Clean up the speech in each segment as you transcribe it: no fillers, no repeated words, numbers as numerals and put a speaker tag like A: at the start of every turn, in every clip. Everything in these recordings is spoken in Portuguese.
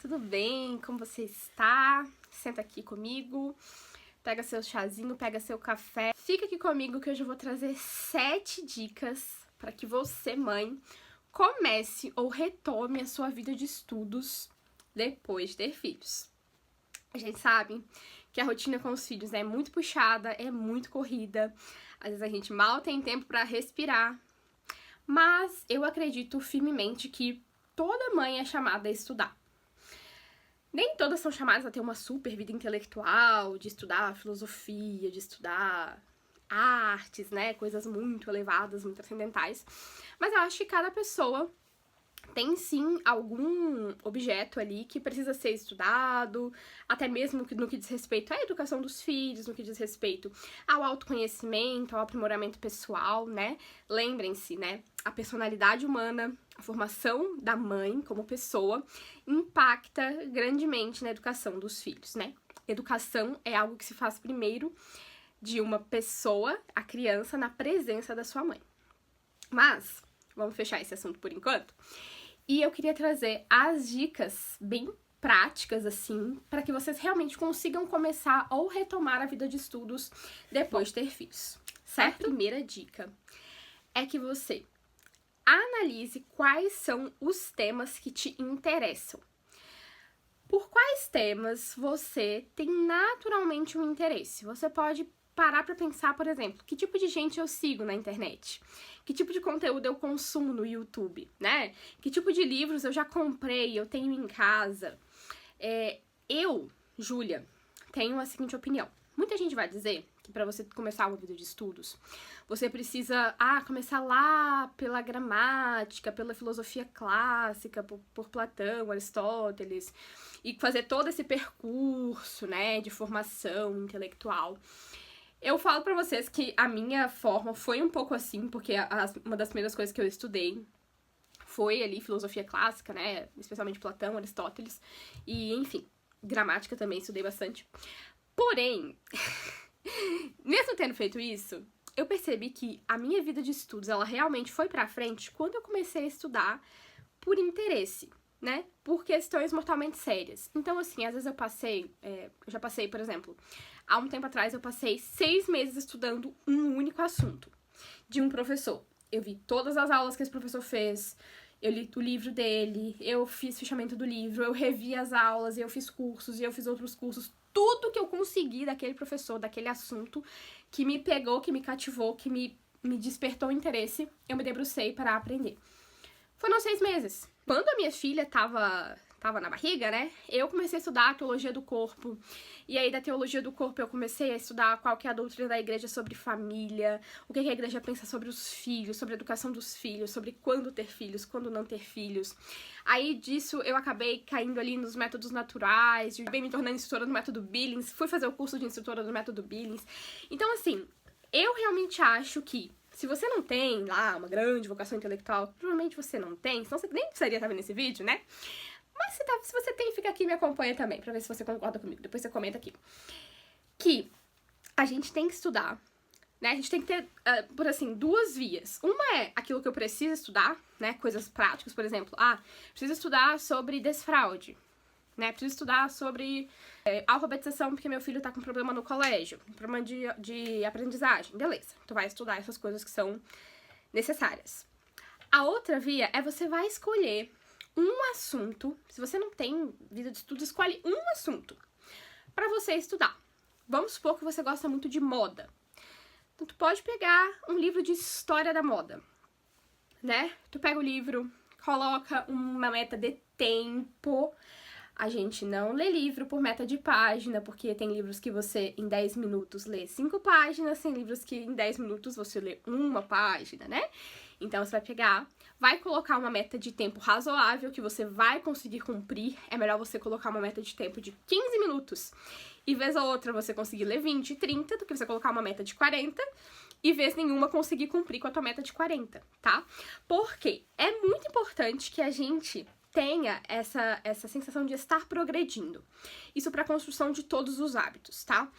A: tudo bem? Como você está? Senta aqui comigo, pega seu chazinho, pega seu café. Fica aqui comigo que hoje eu vou trazer 7 dicas para que você, mãe, comece ou retome a sua vida de estudos depois de ter filhos. A gente sabe que a rotina com os filhos é muito puxada, é muito corrida. Às vezes a gente mal tem tempo para respirar. Mas eu acredito firmemente que toda mãe é chamada a estudar. Nem todas são chamadas a ter uma super vida intelectual, de estudar filosofia, de estudar artes, né? Coisas muito elevadas, muito transcendentais. Mas eu acho que cada pessoa tem sim algum objeto ali que precisa ser estudado, até mesmo no que diz respeito à educação dos filhos, no que diz respeito ao autoconhecimento, ao aprimoramento pessoal, né? Lembrem-se, né? A personalidade humana, a formação da mãe como pessoa, impacta grandemente na educação dos filhos, né? Educação é algo que se faz primeiro de uma pessoa, a criança, na presença da sua mãe. Mas, vamos fechar esse assunto por enquanto. E eu queria trazer as dicas bem práticas, assim, para que vocês realmente consigam começar ou retomar a vida de estudos depois de ter filhos, certo? A primeira dica é que você analise quais são os temas que te interessam. Por quais temas você tem naturalmente um interesse? Você pode parar para pensar, por exemplo, que tipo de gente eu sigo na internet? Que tipo de conteúdo eu consumo no YouTube, né? Que tipo de livros eu já comprei, eu tenho em casa? Eu, Júlia, tenho a seguinte opinião. Muita gente vai dizer que para você começar uma vida de estudos, você precisa começar lá pela gramática, pela filosofia clássica, por Platão, Aristóteles, e fazer todo esse percurso, né, de formação intelectual. Eu falo pra vocês que a minha forma foi um pouco assim, porque uma das primeiras coisas que eu estudei foi ali filosofia clássica, né, especialmente Platão, Aristóteles, e enfim, gramática também estudei bastante. Porém, mesmo tendo feito isso, eu percebi que a minha vida de estudos, ela realmente foi pra frente quando eu comecei a estudar por interesse, né, por questões mortalmente sérias. Então, assim, às vezes eu já passei, por exemplo, há um tempo atrás eu passei 6 meses estudando um único assunto de um professor. Eu vi todas as aulas que esse professor fez, eu li o livro dele, eu fiz fichamento do livro, eu revi as aulas, eu fiz cursos e eu fiz outros cursos. Tudo que eu consegui daquele professor, daquele assunto, que me pegou, que me cativou, que me despertou interesse, eu me debrucei para aprender. Foram 6 meses. Quando a minha filha tava na barriga, né, eu comecei a estudar a teologia do corpo, e aí da teologia do corpo eu comecei a estudar qual que é a doutrina da igreja sobre família, o que a igreja pensa sobre os filhos, sobre a educação dos filhos, sobre quando ter filhos, quando não ter filhos. Aí disso eu acabei caindo ali nos métodos naturais, bem me tornando instrutora do método Billings, fui fazer o curso de instrutora do método Billings. Então, assim, eu realmente acho que se você não tem lá uma grande vocação intelectual, provavelmente você não tem, senão você nem precisaria estar vendo esse vídeo, né? Mas se você tem, fica aqui e me acompanha também, pra ver se você concorda comigo. Depois você comenta aqui. Que a gente tem que estudar, né? A gente tem que ter, por assim, 2 vias. Uma é aquilo que eu preciso estudar, né? Coisas práticas, por exemplo. Preciso estudar sobre desfraude, né? Preciso estudar sobre alfabetização porque meu filho tá com problema no colégio, problema de aprendizagem. Beleza, tu vai estudar essas coisas que são necessárias. A outra via é você vai escolher um assunto. Se você não tem vida de estudo, escolhe um assunto pra você estudar. Vamos supor que você gosta muito de moda. Então, tu pode pegar um livro de história da moda, né? Tu pega o livro, coloca uma meta de tempo. A gente não lê livro por meta de página, porque tem livros que você, em 10 minutos, lê 5 páginas, tem livros que em 10 minutos você lê 1 página, né? Então, você vai pegar, vai colocar uma meta de tempo razoável que você vai conseguir cumprir. É melhor você colocar uma meta de tempo de 15 minutos e vez ou outra você conseguir ler 20, 30, do que você colocar uma meta de 40 e vez nenhuma conseguir cumprir com a tua meta de 40, tá? Porque é muito importante que a gente tenha essa sensação de estar progredindo. Isso para a construção de todos os hábitos, tá?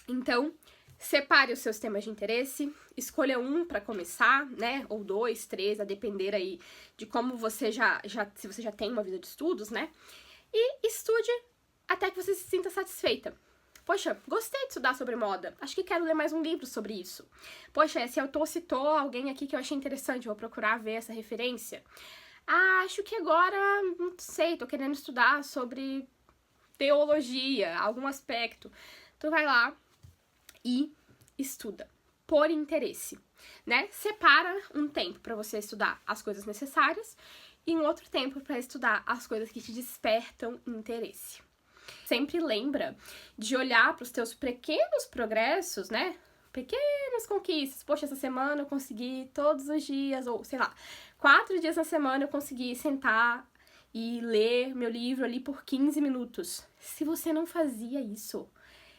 A: Então, separe os seus temas de interesse, escolha um para começar, né? Ou 2, 3, a depender aí de como você se você já tem uma vida de estudos, né? e estude até que você se sinta satisfeita. Poxa, gostei de estudar sobre moda, acho que quero ler mais um livro sobre isso. Poxa, esse autor citou alguém aqui que eu achei interessante, vou procurar ver essa referência. Ah, acho que agora, não sei, tô querendo estudar sobre teologia, algum aspecto. Tu vai lá e estuda, por interesse, né? Separa um tempo para você estudar as coisas necessárias e um outro tempo para estudar as coisas que te despertam interesse. Sempre lembra de olhar para os teus pequenos progressos, né? Pequenas conquistas. Poxa, essa semana eu consegui todos os dias, ou sei lá, 4 dias na semana eu consegui sentar e ler meu livro ali por 15 minutos. Se você não fazia isso,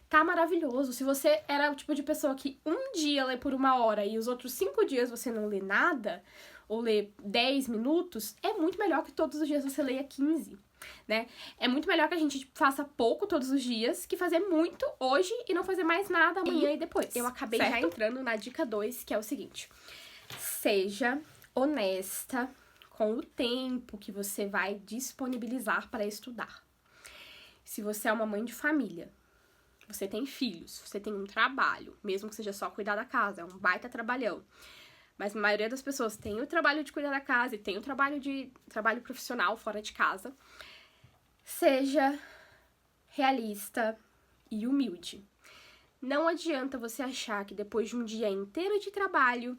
A: tá maravilhoso. Se você era o tipo de pessoa que um dia lê por 1 hora e os outros 5 dias você não lê nada, ou lê 10 minutos, é muito melhor que todos os dias você leia 15. Né? É muito melhor que a gente faça pouco todos os dias que fazer muito hoje e não fazer mais nada amanhã e depois. Eu acabei já entrando na dica 2, que é o seguinte: seja honesta com o tempo que você vai disponibilizar para estudar. Se você é uma mãe de família, você tem filhos, você tem um trabalho, mesmo que seja só cuidar da casa, é um baita trabalhão. Mas a maioria das pessoas tem o trabalho de cuidar da casa e tem o trabalho profissional fora de casa. Seja realista e humilde. Não adianta você achar que depois de um dia inteiro de trabalho,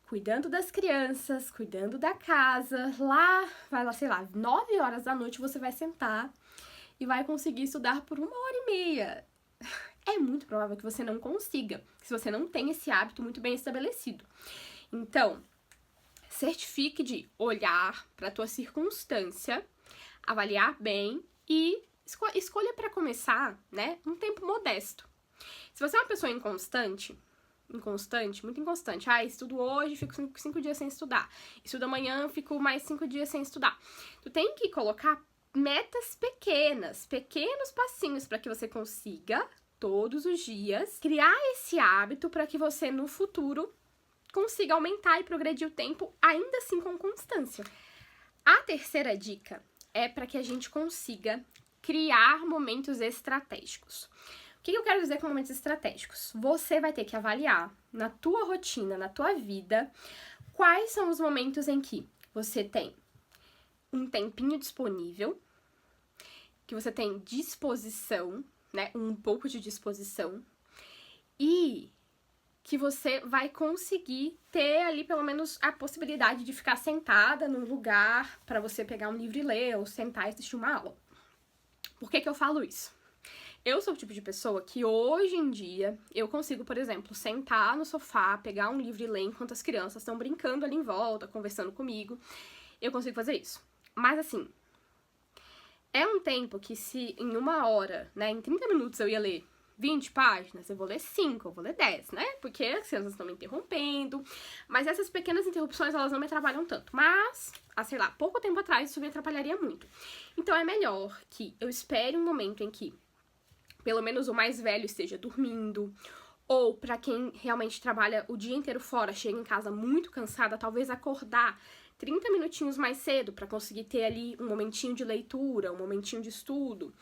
A: cuidando das crianças, cuidando da casa, vai lá, sei lá, 9 horas da noite você vai sentar e vai conseguir estudar por 1 hora e meia. É muito provável que você não consiga, se você não tem esse hábito muito bem estabelecido. Então, certifique de olhar para a tua circunstância, avaliar bem e escolha para começar, né, um tempo modesto. Se você é uma pessoa muito inconstante, estudo hoje, fico 5 dias sem estudar, estudo amanhã, fico mais 5 dias sem estudar. Tu tem que colocar metas pequenos passinhos para que você consiga, todos os dias, criar esse hábito para que você, no futuro, consiga aumentar e progredir o tempo, ainda assim com constância. A terceira dica é para que a gente consiga criar momentos estratégicos. O que eu quero dizer com momentos estratégicos? Você vai ter que avaliar na tua rotina, na tua vida, quais são os momentos em que você tem um tempinho disponível, que você tem disposição, né, um pouco de disposição, e que você vai conseguir ter ali pelo menos a possibilidade de ficar sentada num lugar para você pegar um livro e ler, ou sentar e assistir uma aula. Por que eu falo isso? Eu sou o tipo de pessoa que hoje em dia eu consigo, por exemplo, sentar no sofá, pegar um livro e ler enquanto as crianças estão brincando ali em volta, conversando comigo. Eu consigo fazer isso. Mas assim, é um tempo que se em 1 hora, né, em 30 minutos eu ia ler 20 páginas, eu vou ler 5, eu vou ler 10, né? Porque as crianças estão me interrompendo. Mas essas pequenas interrupções, elas não me atrapalham tanto. Mas, sei lá, pouco tempo atrás isso me atrapalharia muito. Então é melhor que eu espere um momento em que pelo menos o mais velho esteja dormindo, ou para quem realmente trabalha o dia inteiro fora, chega em casa muito cansada, talvez acordar 30 minutinhos mais cedo para conseguir ter ali um momentinho de leitura, um momentinho de estudo,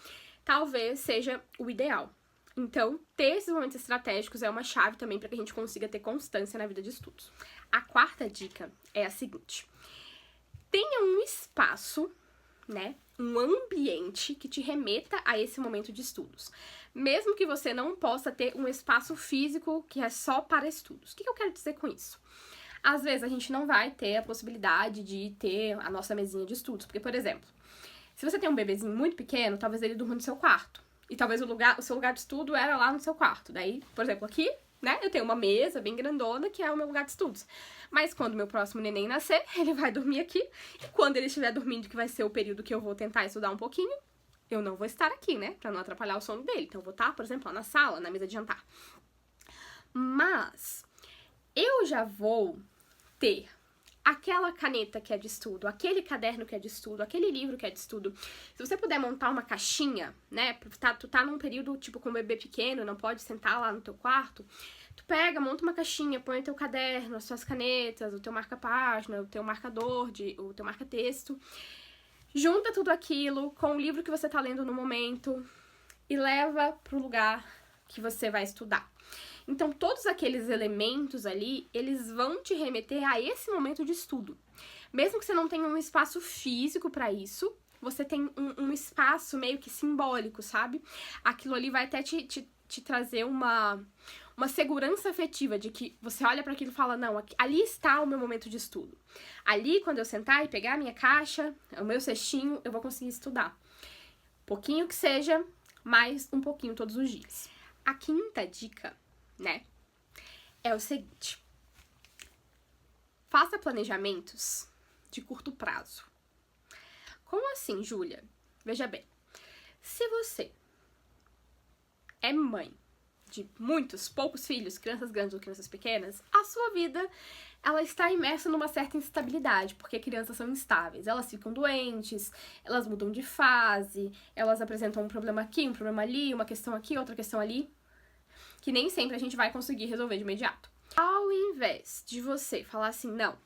A: talvez seja o ideal. Então, ter esses momentos estratégicos é uma chave também para que a gente consiga ter constância na vida de estudos. A quarta dica é a seguinte: tenha um espaço, né, um ambiente que te remeta a esse momento de estudos. Mesmo que você não possa ter um espaço físico que é só para estudos. O que eu quero dizer com isso? Às vezes a gente não vai ter a possibilidade de ter a nossa mesinha de estudos. Porque, por exemplo, se você tem um bebezinho muito pequeno, talvez ele durma no seu quarto. E talvez o seu lugar de estudo era lá no seu quarto. Daí, por exemplo, aqui, né, eu tenho uma mesa bem grandona que é o meu lugar de estudos. Mas quando meu próximo neném nascer, ele vai dormir aqui. E quando ele estiver dormindo, que vai ser o período que eu vou tentar estudar um pouquinho, eu não vou estar aqui, né, pra não atrapalhar o sono dele. Então eu vou estar, por exemplo, lá na sala, na mesa de jantar. Mas eu já vou ter aquela caneta que é de estudo, aquele caderno que é de estudo, aquele livro que é de estudo. Se você puder montar uma caixinha, né, tu tá num período, tipo, com um bebê pequeno, não pode sentar lá no teu quarto, tu pega, monta uma caixinha, põe o teu caderno, as suas canetas, o teu marca-página, o teu marcador, o teu marca-texto. Junta tudo aquilo com o livro que você tá lendo no momento e leva pro lugar que você vai estudar. Então, todos aqueles elementos ali, eles vão te remeter a esse momento de estudo. Mesmo que você não tenha um espaço físico para isso, você tem um espaço meio que simbólico, sabe? Aquilo ali vai até te trazer uma segurança afetiva de que você olha para aquilo e fala, não, ali está o meu momento de estudo. Ali, quando eu sentar e pegar a minha caixa, o meu cestinho, eu vou conseguir estudar. Pouquinho que seja, mas um pouquinho todos os dias. A quinta dica, né, é o seguinte. Faça planejamentos de curto prazo. Como assim, Júlia? Veja bem, se você é mãe de poucos filhos, crianças grandes ou crianças pequenas, a sua vida, ela está imersa numa certa instabilidade, porque crianças são instáveis. Elas ficam doentes, elas mudam de fase, elas apresentam um problema aqui, um problema ali, uma questão aqui, outra questão ali, que nem sempre a gente vai conseguir resolver de imediato. Ao invés de você falar assim, não,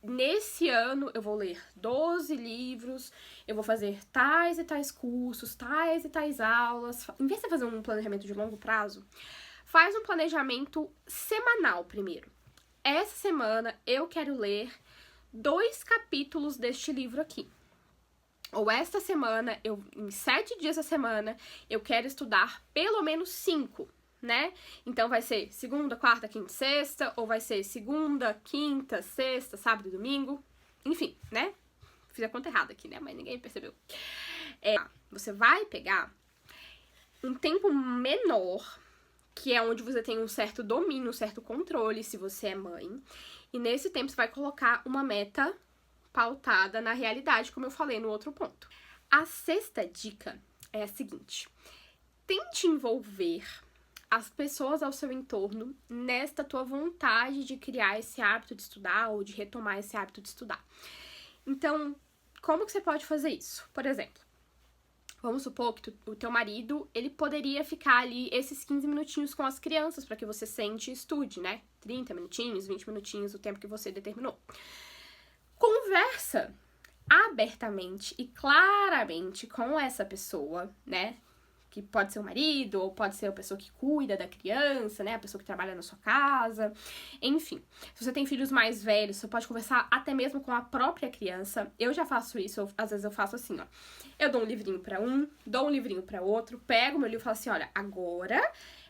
A: nesse ano eu vou ler 12 livros, eu vou fazer tais e tais cursos, tais e tais aulas. Em vez de você fazer um planejamento de longo prazo, faz um planejamento semanal primeiro. Essa semana eu quero ler 2 capítulos deste livro aqui. Ou esta semana, em 7 dias da semana, eu quero estudar pelo menos 5. Né? Então vai ser segunda, quarta, quinta, sexta, ou vai ser segunda, quinta, sexta, sábado e domingo. Enfim, né? Fiz a conta errada aqui, né? Mas ninguém percebeu. Você vai pegar um tempo menor, que é onde você tem um certo domínio, um certo controle, se você é mãe. E nesse tempo você vai colocar uma meta pautada na realidade, como eu falei no outro ponto. A sexta dica é a seguinte. Tente envolver as pessoas ao seu entorno nesta tua vontade de criar esse hábito de estudar ou de retomar esse hábito de estudar. Então, como que você pode fazer isso? Por exemplo, vamos supor que o teu marido, ele poderia ficar ali esses 15 minutinhos com as crianças para que você sente e estude, né? 30 minutinhos, 20 minutinhos, o tempo que você determinou. Conversa abertamente e claramente com essa pessoa, né? Que pode ser o marido, ou pode ser a pessoa que cuida da criança, né? A pessoa que trabalha na sua casa. Enfim, se você tem filhos mais velhos, você pode conversar até mesmo com a própria criança. Eu já faço isso, às vezes eu faço assim, ó. Eu dou um livrinho pra um, dou um livrinho pra outro, pego meu livro e falo assim, olha, agora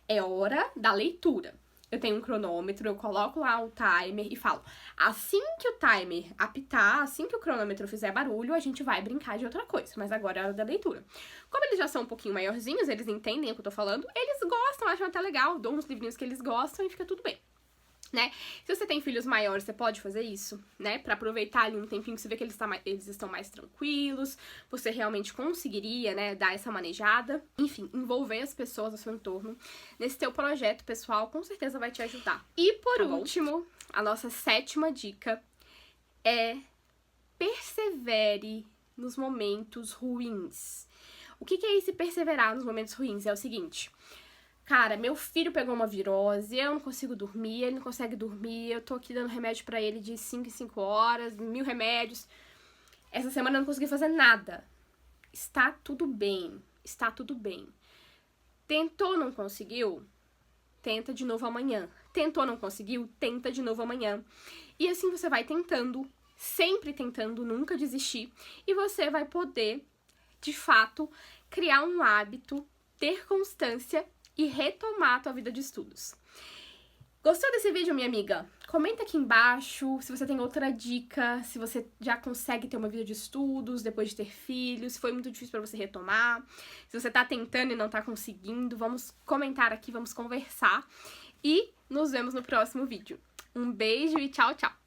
A: é hora da leitura. Eu tenho um cronômetro, eu coloco lá o timer e falo, assim que o timer apitar, assim que o cronômetro fizer barulho, a gente vai brincar de outra coisa, mas agora é a hora da leitura. Como eles já são um pouquinho maiorzinhos, eles entendem o que eu tô falando, eles gostam, acham até legal, dou uns livrinhos que eles gostam e fica tudo bem. Né? Se você tem filhos maiores, você pode fazer isso, né? Pra aproveitar ali um tempinho que você vê que eles estão mais tranquilos, você realmente conseguiria, né, dar essa manejada. Enfim, envolver as pessoas ao seu entorno nesse teu projeto pessoal, com certeza vai te ajudar. E por último, a nossa 7ª dica é persevere nos momentos ruins. O que é esse perseverar nos momentos ruins? É o seguinte... Cara, meu filho pegou uma virose, eu não consigo dormir, ele não consegue dormir, eu tô aqui dando remédio pra ele de 5 em 5 horas, 1000 remédios. Essa semana eu não consegui fazer nada. Está tudo bem, está tudo bem. Tentou, não conseguiu? Tenta de novo amanhã. Tentou, não conseguiu? Tenta de novo amanhã. E assim você vai tentando, sempre tentando, nunca desistir. E você vai poder, de fato, criar um hábito, ter constância e retomar a tua vida de estudos. Gostou desse vídeo, minha amiga? Comenta aqui embaixo se você tem outra dica, se você já consegue ter uma vida de estudos depois de ter filhos, se foi muito difícil pra você retomar, se você tá tentando e não tá conseguindo, vamos comentar aqui, vamos conversar e nos vemos no próximo vídeo. Um beijo e tchau, tchau!